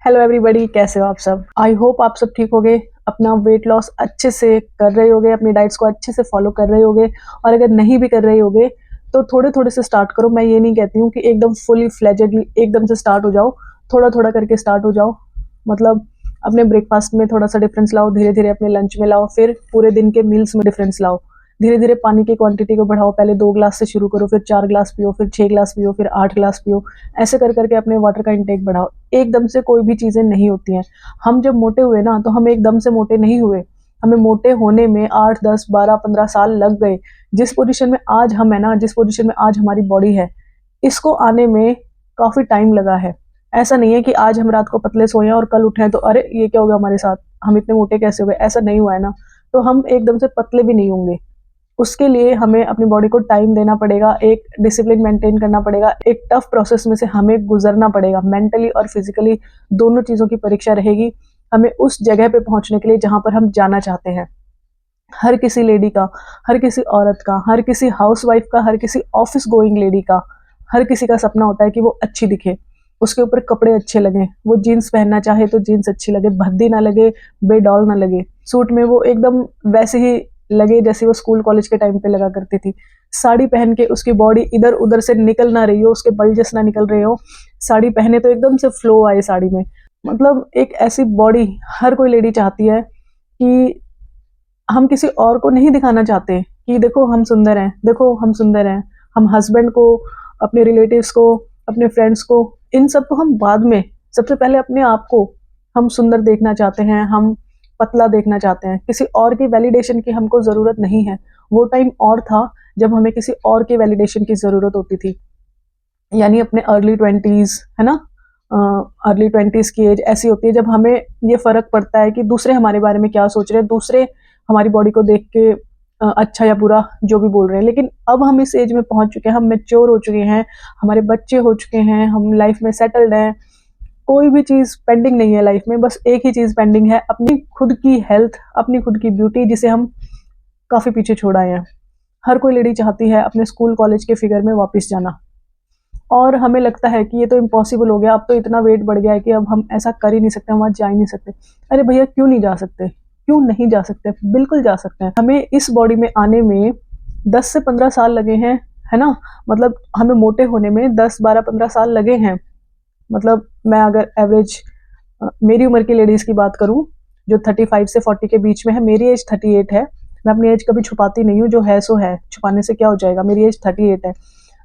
Hello everybody, कैसे हो आप सब। आई होप आप सब ठीक होगे, अपना वेट लॉस अच्छे से कर रहे होगे, अपनी डाइट्स को अच्छे से फॉलो कर रहे होगे। और अगर नहीं भी कर रहे होगे तो थोड़े थोड़े से स्टार्ट करो। मैं ये नहीं कहती हूँ कि एकदम फुली फ्लेजेडली एकदम से स्टार्ट हो जाओ, थोड़ा थोड़ा करके स्टार्ट हो जाओ। मतलब अपने ब्रेकफास्ट में थोड़ा सा डिफरेंस लाओ, धीरे धीरे अपने लंच में लाओ, फिर पूरे दिन के मील्स में डिफरेंस लाओ। धीरे धीरे पानी की क्वांटिटी को बढ़ाओ, पहले 2 ग्लास से शुरू करो, फिर 4 ग्लास पियो, फिर 6 ग्लास पियो, फिर 8 ग्लास पियो। ऐसे कर करके अपने वाटर का इंटेक बढ़ाओ। एकदम से कोई भी चीज़ें नहीं होती हैं। हम जब मोटे हुए ना, तो हम एकदम से मोटे नहीं हुए। हमें मोटे होने में 8, 10, 12, 15 साल लग गए। जिस पोजीशन में आज हम है ना, जिस पोजीशन में आज हमारी बॉडी है, इसको आने में काफ़ी टाइम लगा है। ऐसा नहीं है कि आज हम रात को पतले सोए और कल उठे तो अरे ये क्या हो गया हमारे साथ, हम इतने मोटे कैसे हो गए। ऐसा नहीं हुआ है ना, तो हम एकदम से पतले भी नहीं होंगे। उसके लिए हमें अपनी बॉडी को टाइम देना पड़ेगा, एक डिसिप्लिन मेंटेन करना पड़ेगा, एक टफ प्रोसेस में से हमें गुजरना पड़ेगा। मेंटली और फिजिकली दोनों चीज़ों की परीक्षा रहेगी हमें उस जगह पे पहुंचने के लिए जहां पर हम जाना चाहते हैं। हर किसी लेडी का, हर किसी औरत का, हर किसी हाउसवाइफ का, हर किसी ऑफिस गोइंग लेडी का, हर किसी का सपना होता है कि वो अच्छी दिखे, उसके ऊपर कपड़े अच्छे लगे, वो जीन्स पहनना चाहे तो जीन्स अच्छी लगे, भद्दी ना लगे, बेडॉल ना लगे, सूट में वो एकदम वैसे ही लगे जैसे वो स्कूल कॉलेज के टाइम पे लगा करती थी। साड़ी पहन के उसकी बॉडी इधर उधर से निकल ना रही हो, उसके बल्जेस ना निकल रहे हो। साड़ी पहने तो एकदम से फ्लो आए साड़ी में। मतलब एक ऐसी बॉडी हर कोई लेडी चाहती है कि हम किसी और को नहीं दिखाना चाहते कि देखो हम सुंदर हैं, देखो हम सुंदर हैं। हम हस्बैंड को, अपने रिलेटिव्स को, अपने फ्रेंड्स को, इन सब को हम बाद में, सबसे पहले अपने आप को हम सुंदर देखना चाहते हैं, हम पतला देखना चाहते हैं। किसी और की वैलिडेशन की हमको ज़रूरत नहीं है। वो टाइम और था जब हमें किसी और की वैलिडेशन की ज़रूरत होती थी, यानी अपने अर्ली 20s, है ना। अर्ली 20s की एज ऐसी होती है जब हमें ये फ़र्क पड़ता है कि दूसरे हमारे बारे में क्या सोच रहे हैं, दूसरे हमारी बॉडी को देख के अच्छा या बुरा जो भी बोल रहे हैं। लेकिन अब हम इस एज में पहुंच चुके हैं, हम मैच्योर हो चुके हैं, हमारे बच्चे हो चुके हैं, हम लाइफ में सेटल्ड हैं। कोई भी चीज़ पेंडिंग नहीं है लाइफ में, बस एक ही चीज़ पेंडिंग है, अपनी खुद की हेल्थ, अपनी खुद की ब्यूटी, जिसे हम काफ़ी पीछे छोड़ आए हैं। हर कोई लेडी चाहती है अपने स्कूल कॉलेज के फिगर में वापस जाना, और हमें लगता है कि ये तो इम्पॉसिबल हो गया, अब तो इतना वेट बढ़ गया है कि अब हम ऐसा कर ही नहीं सकते, हम वहाँ जा ही नहीं सकते। अरे भैया, क्यों नहीं जा सकते, क्यों नहीं जा सकते, बिल्कुल जा सकते हैं। हमें इस बॉडी में आने में 10 से 15 साल लगे हैं, है ना। मतलब हमें मोटे होने में 10, 12, 15 साल लगे हैं। मतलब मैं अगर एवरेज मेरी उम्र की लेडीज़ की बात करूं, जो 35 से 40 के बीच में है, मेरी एज 38 है। मैं अपनी एज कभी छुपाती नहीं हूँ, जो है सो है, छुपाने से क्या हो जाएगा। मेरी एज 38 है।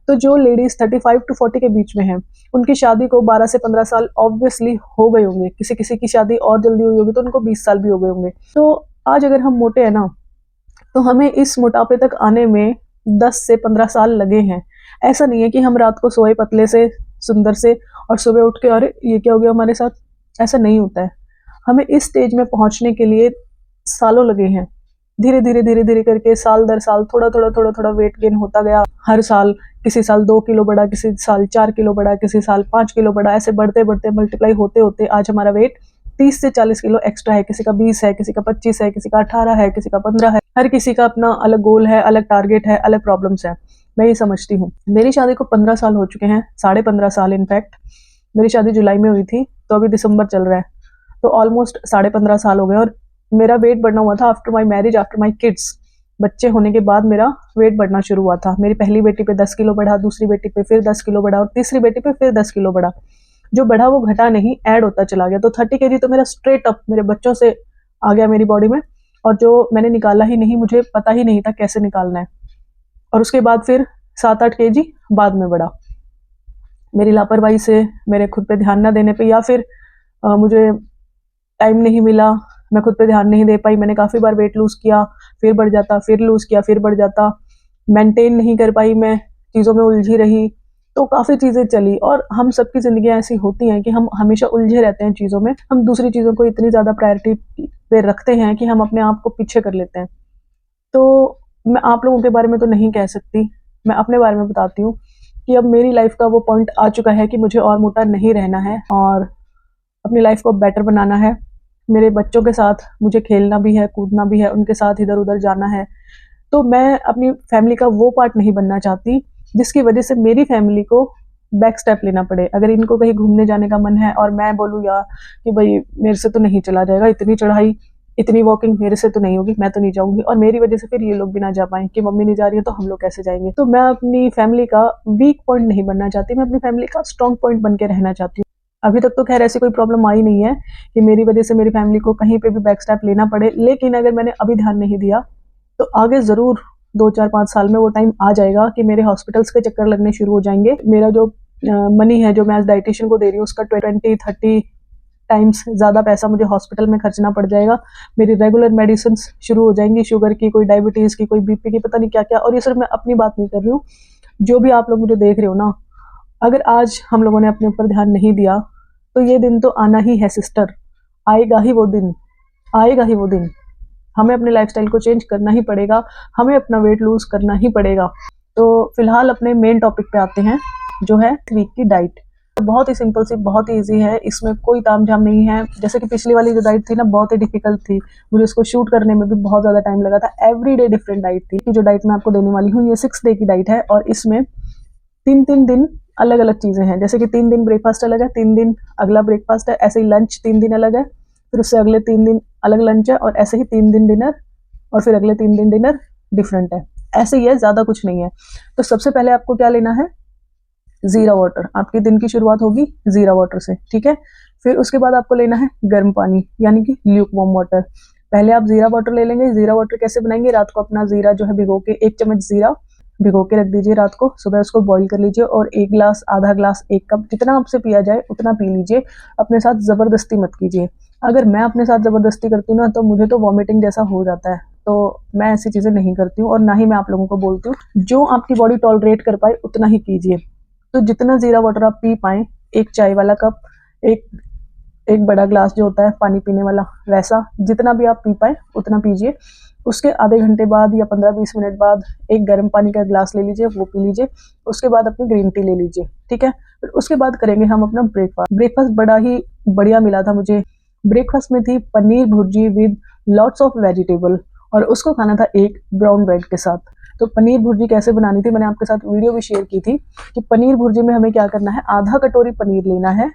तो जो लेडीज़ 35 टू 40 के बीच में हैं, उनकी शादी को 12 से 15 साल ऑब्वियसली हो गए होंगे। किसी किसी की शादी और जल्दी हुई होगी तो उनको 20 साल भी हो गए होंगे। तो आज अगर हम मोटे हैं ना, तो हमें इस मोटापे तक आने में 10 से 15 साल लगे हैं। ऐसा नहीं है कि हम रात को सोए पतले से, सुंदर से, और सुबह उठ के अरे ये क्या हो गया हमारे साथ। ऐसा नहीं होता है। हमें इस स्टेज में पहुंचने के लिए सालों लगे हैं। धीरे धीरे धीरे धीरे करके साल दर साल थोड़ा थोड़ा थोड़ा थोड़ा वेट गेन होता गया। हर साल किसी साल 2 किलो बढ़ा, किसी साल 4 किलो बढ़ा, किसी साल 5 किलो बढ़ा। ऐसे बढ़ते बढ़ते मल्टीप्लाई होते होते आज हमारा वेट 30 से 40 किलो एक्स्ट्रा है। किसी का 20 है, किसी का 25 है, किसी का 18 है, किसी का 15 है। हर किसी का अपना अलग गोल है, अलग टारगेट है, अलग प्रॉब्लम्स है। मैं ये समझती हूँ। मेरी शादी को 15 साल हो चुके हैं, 15.5 साल इनफैक्ट। मेरी शादी जुलाई में हुई थी, तो अभी दिसंबर चल रहा है, तो ऑलमोस्ट 15.5 साल हो गए। और मेरा वेट बढ़ना हुआ था after my marriage, after my kids. बच्चे होने के बाद मेरा वेट बढ़ना शुरू हुआ था। मेरी पहली बेटी पे 10 किलो बढ़ा, दूसरी बेटी पे फिर 10 किलो बढ़ा, और तीसरी बेटी पे फिर 10 किलो बढ़ा। जो बढ़ा वो घटा नहीं, ऐड होता चला गया। तो 30 kg तो मेरा स्ट्रेट अप मेरे बच्चों से आ गया मेरी बॉडी में, और जो मैंने निकाला ही नहीं, मुझे पता ही नहीं था कैसे निकालना है। और उसके बाद फिर 7-8 kg बाद में बढ़ा, मेरी लापरवाही से, मेरे खुद पे ध्यान ना देने पे, या फिर मुझे टाइम नहीं मिला, मैं खुद पे ध्यान नहीं दे पाई। मैंने काफ़ी बार वेट लूज़ किया, फिर बढ़ जाता, फिर लूज़ किया, फिर बढ़ जाता। मेंटेन नहीं कर पाई, मैं चीज़ों में उलझी रही, तो काफ़ी चीज़ें चली। और हम सबकी ज़िंदगियाँ ऐसी होती हैं कि हम हमेशा उलझे रहते हैं चीज़ों में। हम दूसरी चीज़ों को इतनी ज़्यादा प्रायोरिटी पे रखते हैं कि हम अपने आप को पीछे कर लेते हैं। तो मैं आप लोगों के बारे में तो नहीं कह सकती, मैं अपने बारे में बताती हूँ कि अब मेरी लाइफ का वो पॉइंट आ चुका है कि मुझे और मोटा नहीं रहना है, और अपनी लाइफ को बेटर बनाना है। मेरे बच्चों के साथ मुझे खेलना भी है, कूदना भी है, उनके साथ इधर उधर जाना है। तो मैं अपनी फैमिली का वो पार्ट नहीं बनना चाहती जिसकी वजह से मेरी फैमिली को बैक स्टेप लेना पड़े। अगर इनको कहीं घूमने जाने का मन है और मैं बोलूँ यार कि भाई मेरे से तो नहीं चला जाएगा, इतनी चढ़ाई इतनी वॉकिंग मेरे से तो नहीं होगी, मैं तो नहीं जाऊंगी, और मेरी वजह से फिर ये लोग भी ना जा पाएं कि मम्मी नहीं जा रही है तो हम लोग कैसे जाएंगे। तो मैं अपनी फैमिली का वीक पॉइंट नहीं बनना चाहती, मैं अपनी फैमिली का स्ट्रॉन्ग पॉइंट बन के रहना चाहती हूँ। अभी तक तो खैर ऐसी कोई प्रॉब्लम आई नहीं है कि मेरी वजह से मेरी फैमिली को कहीं पे भी बैक स्टेप लेना पड़े, लेकिन अगर मैंने अभी ध्यान नहीं दिया तो आगे ज़रूर 2 4 5 साल में वो टाइम आ जाएगा कि मेरे हॉस्पिटल्स के चक्कर लगने शुरू हो जाएंगे। मेरा जो मनी है जो मैं एज डाइटिशियन को दे रही हूँ उसका 20 30 टाइम्स ज़्यादा पैसा मुझे हॉस्पिटल में खर्चना पड़ जाएगा। मेरी रेगुलर मेडिसिन शुरू हो जाएंगी, शुगर की, कोई डायबिटीज़ की, कोई बीपी की, पता नहीं क्या क्या। और ये सिर्फ मैं अपनी बात नहीं कर रही हूँ, जो भी आप लोग मुझे देख रहे हो ना, अगर आज हम लोगों ने अपने ऊपर ध्यान नहीं दिया तो ये दिन तो आना ही है सिस्टर, आएगा ही वो दिन, आएगा ही वो दिन। हमें अपने लाइफस्टाइल को चेंज करना ही पड़ेगा, हमें अपना वेट लूज करना ही पड़ेगा। तो फिलहाल अपने मेन टॉपिक पे आते हैं जो है वीक की डाइट। बहुत ही सिंपल सी, बहुत ही ईजी है, इसमें कोई तामझाम नहीं है। जैसे कि पिछली वाली जो डाइट थी ना बहुत ही डिफिकल्ट थी, मुझे उसको शूट करने में भी बहुत ज़्यादा टाइम लगा था। एवरी डे डिफरेंट डाइट थी। जो डाइट मैं आपको देने वाली हूँ ये 6 डे की डाइट है और इसमें 3 दिन अलग अलग चीज़ें हैं। जैसे कि 3 दिन ब्रेकफास्ट अलग है, 3 दिन अगला ब्रेकफास्ट है, ऐसे ही लंच 3 दिन अलग है, फिर उससे अगले 3 दिन अलग लंच है, और ऐसे ही 3 दिन डिनर, और फिर अगले 3 दिन डिनर डिफरेंट है। ऐसे ही है, ज़्यादा कुछ नहीं है। तो सबसे पहले आपको क्या लेना है, ज़ीरा वाटर। आपके दिन की शुरुआत होगी ज़ीरा वाटर से, ठीक है। फिर उसके बाद आपको लेना है गर्म पानी, यानी कि ल्यूक वार्म वाटर। पहले आप ज़ीरा वाटर ले लेंगे। ज़ीरा वाटर कैसे बनाएंगे, रात को अपना ज़ीरा जो है भिगो के, 1 चम्मच ज़ीरा भिगो के रख दीजिए रात को, सुबह उसको बॉईल कर लीजिए और 1 ग्लास, आधा ग्लास, 1 कप, जितना आपसे पिया जाए उतना पी लीजिए। अपने साथ ज़बरदस्ती मत कीजिए। अगर मैं अपने साथ ज़बरदस्ती करती हूँ ना तो मुझे तो वॉमिटिंग जैसा हो जाता है, तो मैं ऐसी चीज़ें नहीं करती हूँ और ना ही मैं आप लोगों को बोलती हूँ। जो आपकी बॉडी टॉलरेट कर पाए उतना ही कीजिए। तो जितना ज़ीरा वाटर आप पी पाएँ, 1 चाय वाला कप, एक एक बड़ा ग्लास जो होता है पानी पीने वाला, वैसा जितना भी आप पी पाएँ उतना पीजिए। उसके आधे घंटे बाद या 15-20 मिनट बाद एक गर्म पानी का ग्लास ले लीजिए, वो पी लीजिए। उसके बाद अपनी ग्रीन टी ले लीजिए, ठीक है। फिर उसके बाद करेंगे हम अपना ब्रेकफास्ट। ब्रेकफास्ट बड़ा ही बढ़िया मिला था मुझे। ब्रेकफास्ट में थी paneer bhurji with lots of vegetable, और उसको खाना था एक ब्राउन ब्रेड के साथ। तो पनीर भुर्जी कैसे बनानी थी मैंने आपके साथ वीडियो भी शेयर की थी कि पनीर भुर्जी में हमें क्या करना है, आधा कटोरी पनीर लेना है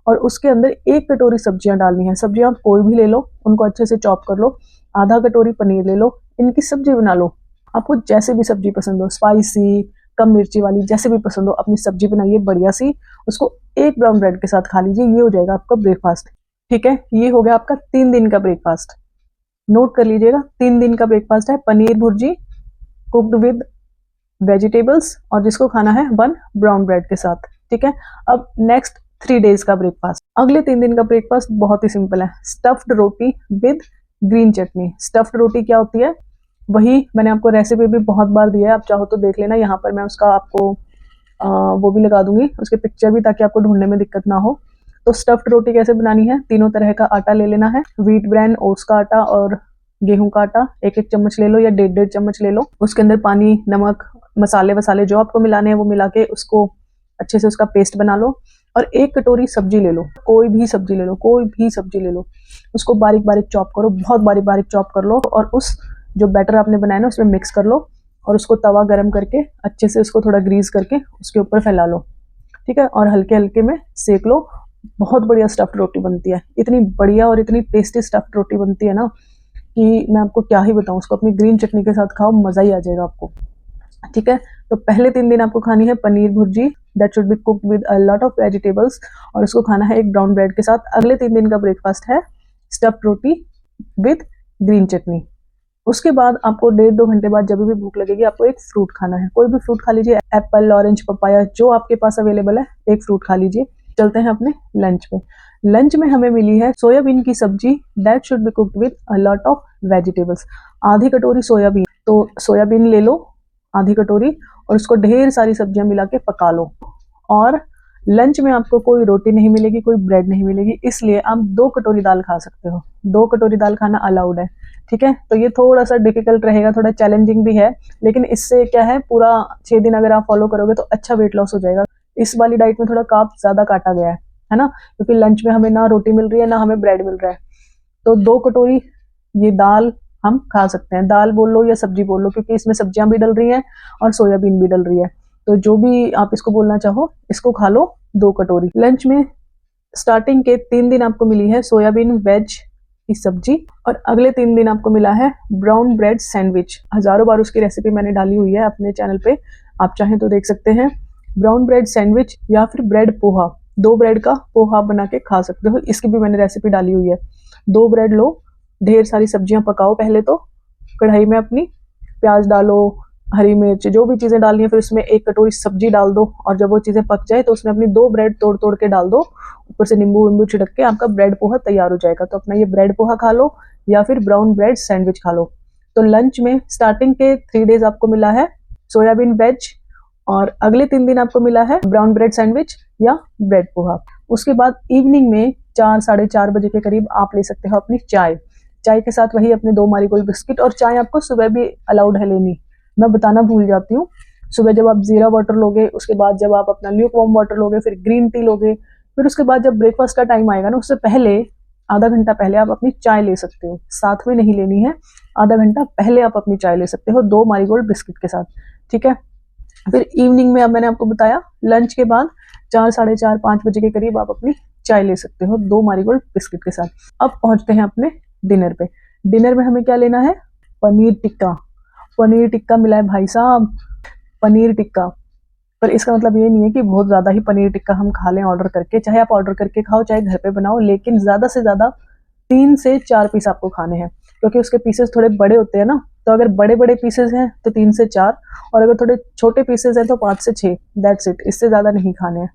और उसके अंदर 1 कटोरी सब्जियां डालनी है। सब्जियां आप कोई भी ले लो, उनको अच्छे से चॉप कर लो। आधा कटोरी पनीर ले लो, इनकी सब्जी बना लो। आपको जैसे भी सब्जी पसंद हो, स्पाइसी, कम मिर्ची वाली, जैसे भी पसंद हो, अपनी सब्जी बनाइए बढ़िया सी, उसको एक ब्राउन ब्रेड के साथ खा लीजिए। ये हो जाएगा आपका ब्रेकफास्ट, ठीक है। ये हो गया आपका 3 दिन का ब्रेकफास्ट। नोट कर लीजिएगा, 3 दिन का ब्रेकफास्ट है paneer bhurji cooked with vegetables, और जिसको खाना है 1 ब्राउन ब्रेड के साथ, ठीक है। अब नेक्स्ट 3 डेज का ब्रेकफास्ट। अगले 3 दिन का ब्रेकफास्ट बहुत ही सिंपल है, stuffed roti with green chutney. Stuffed रोटी क्या होती है, वही मैंने आपको रेसिपी भी बहुत बार दिया है, आप चाहो तो देख लेना। यहाँ पर मैं उसका आपको वो भी लगा दूंगी, उसके पिक्चर भी, ताकि आपको ढूंढने में दिक्कत ना हो। तो स्टफ्ड रोटी कैसे बनानी है, तीनों तरह का आटा ले लेना है, व्हीट ब्रांड, ओट्स का आटा और गेहूं का आटा। 1-1 चम्मच ले लो या 1.5-1.5 चम्मच ले लो। उसके अंदर पानी, नमक, मसाले वसाले जो आपको मिलाने हैं वो मिला के उसको अच्छे से उसका पेस्ट बना लो। और 1 कटोरी सब्जी ले लो, कोई भी सब्जी ले लो, कोई भी सब्जी ले लो, उसको बारीक बारीक चॉप करो, बहुत बारीक बारीक चॉप कर लो, और उस जो बैटर आपने बनाया ना उसमें मिक्स कर लो, और उसको तवा गरम करके अच्छे से उसको थोड़ा ग्रीस करके उसके ऊपर फैला लो, ठीक है। और हल्के हल्के में सेक लो। बहुत बढ़िया स्टफ्ड रोटी बनती है, इतनी बढ़िया और इतनी टेस्टी स्टफ्ड रोटी बनती है ना कि मैं आपको क्या ही बताऊं। उसको अपनी ग्रीन चटनी के साथ खाओ, मज़ा ही आ जाएगा आपको, ठीक है। तो पहले 3 दिन आपको खानी है paneer bhurji, that should be cooked with a lot of vegetables, और उसको खाना है एक ब्राउन ब्रेड के साथ। अगले 3 दिन का ब्रेकफास्ट है स्टफ्ड रोटी विद ग्रीन चटनी। उसके बाद आपको 1.5-2 घंटे बाद जब भी भूख लगेगी आपको एक फ्रूट खाना है, कोई भी फ्रूट खा लीजिए, एप्पल, ऑरेंज, पपाया, जो आपके पास अवेलेबल है, एक फ्रूट खा लीजिए। चलते हैं अपने लंच पे। लंच में हमें मिली है सोयाबीन की सब्जी, that should be cooked with a lot of vegetables. आधी कटोरी सोयाबीन, तो सोयाबीन ले लो आधी कटोरी, और उसको ढेर सारी सब्जियां मिला के पका लो। और लंच में आपको कोई रोटी नहीं मिलेगी, कोई ब्रेड नहीं मिलेगी, इसलिए आप 2 कटोरी दाल खा सकते हो। 2 कटोरी दाल खाना अलाउड है, ठीक है। तो ये थोड़ा सा डिफिकल्ट रहेगा, थोड़ा चैलेंजिंग भी है, लेकिन इससे क्या है, पूरा 6 दिन अगर आप फॉलो करोगे तो अच्छा वेट लॉस हो जाएगा। इस वाली डाइट में थोड़ा कार्ब ज़्यादा काटा गया है ना, क्योंकि लंच में हमें ना रोटी मिल रही है ना हमें ब्रेड मिल रहा है। तो 2 कटोरी ये दाल हम खा सकते हैं, दाल बोल लो या सब्जी बोल लो, क्योंकि इसमें सब्जियां भी डल रही हैं और सोयाबीन भी डल रही है। तो जो भी आप इसको बोलना चाहो, इसको खा लो 2 कटोरी। लंच में स्टार्टिंग के 3 दिन आपको मिली है सोयाबीन वेज की सब्जी, और अगले 3 दिन आपको मिला है ब्राउन ब्रेड सैंडविच। हजारों बार उसकी रेसिपी मैंने डाली हुई है अपने चैनल पे, आप चाहें तो देख सकते हैं। ब्राउन ब्रेड सैंडविच या फिर ब्रेड पोहा, 2 ब्रेड का पोहा बना के खा सकते हो, इसकी भी मैंने रेसिपी डाली हुई है। 2 ब्रेड लो, ढेर सारी सब्जियां पकाओ, पहले तो कढ़ाई में अपनी प्याज डालो, हरी मिर्च, जो भी चीज़ें डालनी है, फिर उसमें 1 कटोरी सब्जी डाल दो, और जब वो चीज़ें पक जाए तो उसमें अपनी 2 ब्रेड तोड़ तोड़ के डाल दो, ऊपर से नींबू वींबू छिड़क के आपका ब्रेड पोहा तैयार हो जाएगा। तो अपना ये ब्रेड पोहा खा लो या फिर ब्राउन ब्रेड सैंडविच खा लो। तो लंच में स्टार्टिंग के 3 डेज आपको मिला है सोयाबीन वेज, और अगले 3 दिन आपको मिला है ब्राउन ब्रेड सैंडविच या ब्रेड पोहा। उसके बाद इवनिंग में 4 साढ़े 4 बजे के करीब आप ले सकते हो अपनी चाय। चाय के साथ वही अपने 2 मारीगोल्ड बिस्किट, और चाय आपको सुबह भी अलाउड है लेनी, मैं बताना भूल जाती हूँ। सुबह जब आप जीरा वाटर लोगे, उसके बाद जब आप अपना ल्यूक वार्म वाटर लोगे, फिर ग्रीन टी लोगे, फिर उसके बाद जब ब्रेकफास्ट का टाइम आएगा ना, उससे पहले आधा घंटा पहले आप अपनी चाय ले सकते हो। साथ में नहीं लेनी है, आधा घंटा पहले आप अपनी चाय ले सकते हो 2 मारीगोल्ड बिस्किट के साथ, ठीक है। फिर इवनिंग में, अब मैंने आपको बताया, लंच के बाद 4 साढ़े 4 5 बजे के करीब आप अपनी चाय ले सकते हो 2 मारीगोल्ड बिस्किट के साथ। अब पहुंचते हैं अपने डिनर पे। डिनर में हमें क्या लेना है? पनीर टिक्का। पनीर टिक्का मिला है भाई साहब, पनीर टिक्का। पर इसका मतलब ये नहीं है कि बहुत ज़्यादा ही पनीर टिक्का हम खा लें ऑर्डर करके, चाहे आप ऑर्डर करके खाओ चाहे घर पे बनाओ, लेकिन ज़्यादा से ज़्यादा 3 से 4 पीस आपको खाने हैं, क्योंकि उसके पीसेस थोड़े बड़े होते हैं ना। तो अगर बड़े बड़े पीसेस हैं तो 3 से 4, और अगर थोड़े छोटे पीसेस हैं तो 5 से 6, दैट्स इट, इससे ज़्यादा नहीं खाने हैं।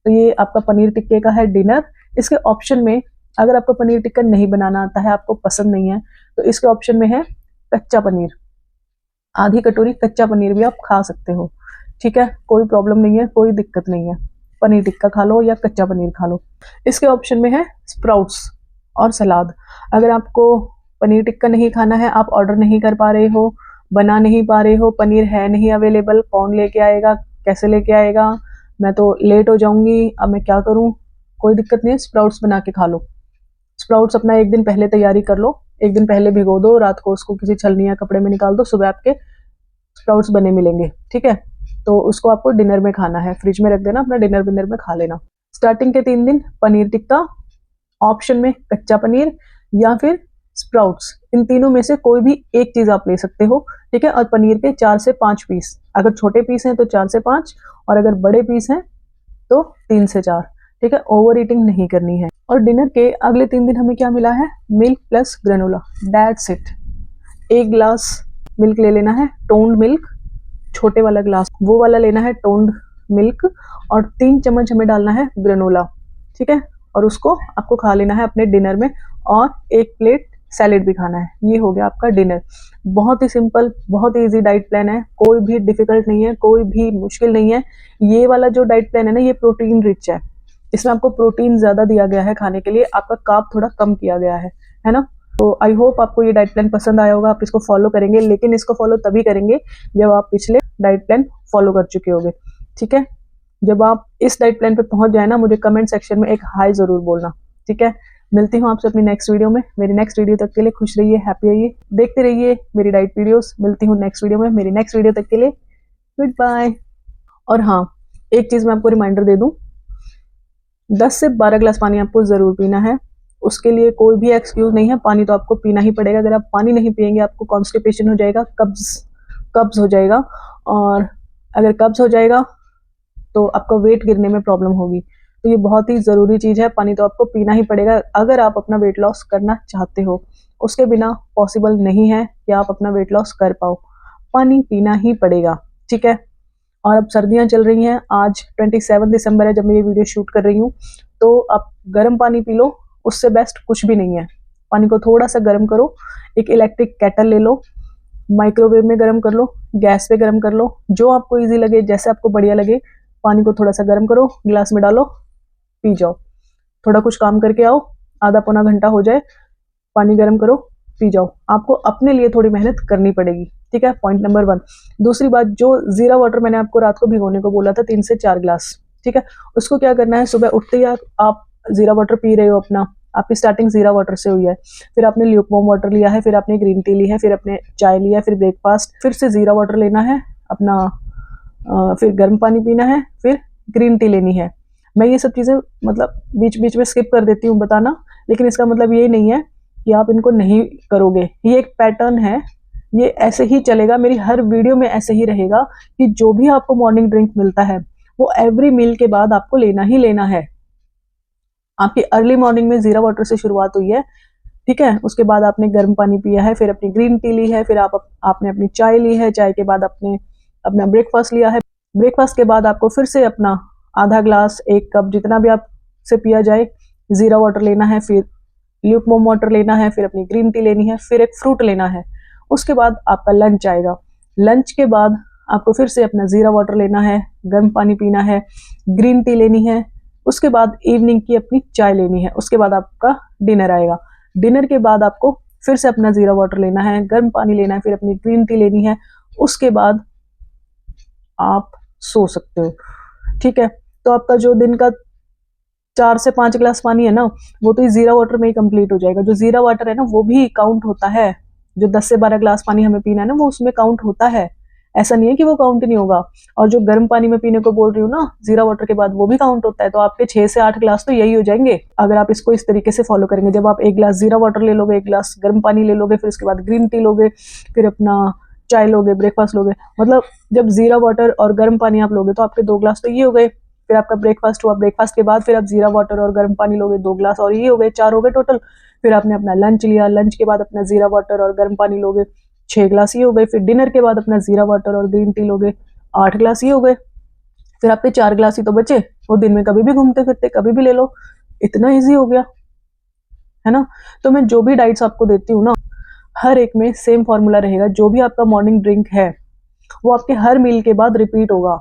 तो ये आपका पनीर टिक्के का है डिनर। इसके ऑप्शन में, अगर आपको पनीर टिक्का नहीं बनाना आता है, आपको पसंद नहीं है, तो इसके ऑप्शन में है कच्चा पनीर। आधी कटोरी कच्चा पनीर भी आप खा सकते हो, ठीक है, कोई प्रॉब्लम नहीं है, कोई दिक्कत नहीं है। पनीर टिक्का खा लो या कच्चा पनीर खा लो। इसके ऑप्शन में है स्प्राउट्स और सलाद। अगर आपको पनीर टिक्का नहीं खाना है, आप ऑर्डर नहीं कर पा रहे हो, बना नहीं पा रहे हो, पनीर है नहीं अवेलेबल, कौन लेके आएगा, कैसे लेके आएगा, मैं तो लेट हो जाऊंगी, अब मैं क्या करूं, कोई दिक्कत नहीं है, स्प्राउट्स बना के खा लो। स्प्राउट्स अपना 1 दिन पहले तैयारी कर लो, 1 दिन पहले भिगो दो, रात को उसको किसी छलनी या कपड़े में निकाल दो, सुबह आपके स्प्राउट्स बने मिलेंगे, ठीक है। तो उसको आपको डिनर में खाना है, फ्रिज में रख देना, अपना डिनर विनर में खा लेना। स्टार्टिंग के 3 दिन पनीर टिक्का, ऑप्शन में कच्चा पनीर या फिर स्प्राउट्स, इन तीनों में से कोई भी एक चीज आप ले सकते हो, ठीक है। और पनीर के 4 से 5 पीस, अगर छोटे पीस हैं तो 4 से 5, और अगर बड़े पीस हैं तो 3 से 4, ठीक है। ओवर ईटिंग नहीं करनी है। और डिनर के अगले 3 दिन हमें क्या मिला है? Milk plus granola, that's it. 1 glass milk ले लेना है, टोन्ड मिल्क, छोटे वाला ग्लास वो वाला लेना है टोन्ड मिल्क, और 3 चम्मच हमें डालना है ग्रेनोला, ठीक है। और उसको आपको खा लेना है अपने डिनर में, और 1 प्लेट सैलेड भी खाना है। ये हो गया आपका डिनर। बहुत ही सिंपल, बहुत ही इजी डाइट प्लान है, कोई भी डिफिकल्ट नहीं है, कोई भी मुश्किल नहीं है। ये वाला जो डाइट प्लान है ना, ये प्रोटीन रिच है, इसमें आपको प्रोटीन ज्यादा दिया गया है खाने के लिए, आपका कार्ब थोड़ा कम किया गया है ना। तो आई होप आपको ये डाइट प्लान पसंद आया होगा, आप इसको फॉलो करेंगे, लेकिन इसको फॉलो तभी करेंगे जब आप पिछले डाइट प्लान फॉलो कर चुके होंगे, ठीक है। जब आप इस डाइट प्लान पे पहुंच जाए ना, मुझे कमेंट सेक्शन में एक हाई जरूर बोलना, ठीक है। मिलती हूँ आपसे अपनी नेक्स्ट वीडियो में। मेरी नेक्स्ट वीडियो तक के लिए खुश रहिए, हैप्पी रहिए, देखते रहिए मेरी डाइट वीडियोस। मिलती हूँ नेक्स्ट वीडियो में। मेरी नेक्स्ट वीडियो तक के लिए गुड बाय। और हाँ, एक चीज मैं आपको रिमाइंडर दे दूं, 10 से 12 ग्लास पानी आपको जरूर पीना है, उसके लिए कोई भी एक्सक्यूज नहीं है, पानी तो आपको पीना ही पड़ेगा। अगर आप पानी नहीं पिएंगे आपको कॉन्स्टिपेशन हो जाएगा, कब्ज हो जाएगा, और अगर कब्ज हो जाएगा तो आपका वेट गिरने में प्रॉब्लम होगी। तो ये बहुत ही ज़रूरी चीज़ है, पानी तो आपको पीना ही पड़ेगा अगर आप अपना वेट लॉस करना चाहते हो। उसके बिना पॉसिबल नहीं है कि आप अपना वेट लॉस कर पाओ, पानी पीना ही पड़ेगा, ठीक है। और अब सर्दियां चल रही हैं, आज 27 दिसंबर है जब मैं ये वीडियो शूट कर रही हूँ, तो आप गर्म पानी पी लो, उससे बेस्ट कुछ भी नहीं है। पानी को थोड़ा सा गर्म करो, एक इलेक्ट्रिक केटल ले लो, माइक्रोवेव में गर्म कर लो, गैस पे गर्म कर लो, जो आपको इजी लगे, जैसे आपको बढ़िया लगे। पानी को थोड़ा सा गर्म करो, गिलास में डालो, पी जाओ। थोड़ा कुछ काम करके आओ, आधा पौना घंटा हो जाए, पानी गर्म करो, पी जाओ। आपको अपने लिए थोड़ी मेहनत करनी पड़ेगी, ठीक है, पॉइंट नंबर 1। दूसरी बात, जो जीरा वाटर मैंने आपको रात को भिगोने को बोला था 3 से 4 ग्लास, ठीक है, उसको क्या करना है, सुबह उठते ही आप जीरा वाटर पी रहे हो अपना, आपकी स्टार्टिंग जीरा वाटर से हुई है, फिर आपने ल्यूकवार्म वाटर लिया है, फिर आपने ग्रीन टी ली है, फिर आपने चाय लिया, फिर ब्रेकफास्ट, फिर से जीरा वाटर लेना है अपना फिर गर्म पानी पीना है, फिर ग्रीन टी लेनी है। मैं ये सब चीज़ें मतलब बीच बीच में स्किप कर देती हूँ बताना, लेकिन इसका मतलब ये नहीं है कि आप इनको नहीं करोगे। ये एक पैटर्न है, ये ऐसे ही चलेगा, मेरी हर वीडियो में ऐसे ही रहेगा कि जो भी आपको मॉर्निंग ड्रिंक मिलता है वो एवरी मील के बाद आपको लेना ही लेना है। आपकी अर्ली मॉर्निंग में जीरा वाटर से शुरुआत हुई है, ठीक है, उसके बाद आपने गर्म पानी पिया है, फिर अपनी ग्रीन टी ली है, फिर आपने अपनी चाय ली है, चाय के बाद आपने अपना ब्रेकफास्ट लिया है, ब्रेकफास्ट के बाद आपको फिर से अपना आधा ग्लास, एक कप, जितना भी आप से पिया जाए, जीरा वाटर लेना है, फिर ल्यूकवार्म वाटर लेना है, फिर अपनी ग्रीन टी लेनी है, फिर एक फ्रूट लेना है। उसके बाद आपका लंच आएगा। लंच के बाद आपको फिर से अपना जीरा वाटर लेना है, गर्म पानी पीना है, ग्रीन टी लेनी है, उसके बाद इवनिंग की अपनी चाय लेनी है। उसके बाद आपका डिनर आएगा। डिनर के बाद आपको फिर से अपना जीरा वाटर लेना है, गर्म पानी लेना है, फिर अपनी ग्रीन टी लेनी है। उसके बाद आप सो सकते हो, ठीक है। तो आपका जो दिन का 4 से 5 ग्लास पानी है ना, वो तो इस जीरा वाटर में ही कंप्लीट हो जाएगा। जो जीरा वाटर है ना वो भी काउंट होता है, जो 10 से 12 ग्लास पानी हमें पीना है ना वो उसमें काउंट होता है, ऐसा नहीं है कि वो काउंट नहीं होगा। और जो गर्म पानी में पीने को बोल रही हूँ ना जीरा वाटर के बाद, वो भी काउंट होता है। तो आपके 6 से 8 ग्लास तो यही हो जाएंगे अगर आप इसको इस तरीके से फॉलो करेंगे। जब आप 1 ग्लास जीरा वाटर ले लोगे, 1 ग्लास गर्म पानी ले लोगे, फिर उसके बाद ग्रीन टी लोगे, फिर अपना चाय लोगे, ब्रेकफास्ट लोगे, मतलब जब जीरा वाटर और गर्म पानी आप लोगे तो आपके 2 ग्लास तो ये हो गए। फिर आपका ब्रेकफास्ट हुआ, ब्रेकफास्ट के बाद फिर आप जीरा वाटर और गर्म पानी लोगे, 2 ग्लास और ये हो गए, 4 हो गए टोटल। फिर आपने अपना लंच लिया, लंच के बाद अपना जीरा वाटर और गर्म पानी लोगे, 6 ग्लास ये हो गए। फिर डिनर के बाद अपना जीरा वाटर और ग्रीन टी लोगे, 8 ग्लास ये हो गए। फिर आपके 4 ग्लास ही तो बचे, वो दिन में कभी भी घूमते फिरते कभी भी ले लो, इतना ईजी हो गया है ना। तो मैं जो भी डाइट्स आपको देती हूँ ना, हर एक में सेम फॉर्मूला रहेगा। जो भी आपका मॉर्निंग ड्रिंक है वो आपके हर मील के बाद रिपीट होगा।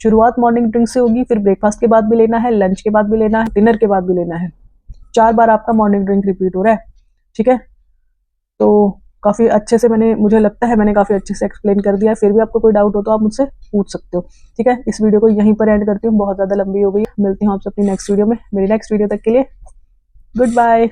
शुरुआत मॉर्निंग ड्रिंक से होगी, फिर ब्रेकफास्ट के बाद भी लेना है, लंच के बाद भी लेना है, डिनर के बाद भी लेना है। 4 बार आपका मॉर्निंग ड्रिंक रिपीट हो रहा है, ठीक है। तो काफ़ी अच्छे से मुझे लगता है मैंने काफ़ी अच्छे से एक्सप्लेन कर दिया है। फिर भी आपको कोई डाउट हो तो आप मुझसे पूछ सकते हो, ठीक है। इस वीडियो को यहीं पर एंड करती हूँ, बहुत ज़्यादा लंबी हो गई। मिलती हूँ आपसे अपनी नेक्स्ट वीडियो में। मेरी नेक्स्ट वीडियो तक के लिए गुड बाय।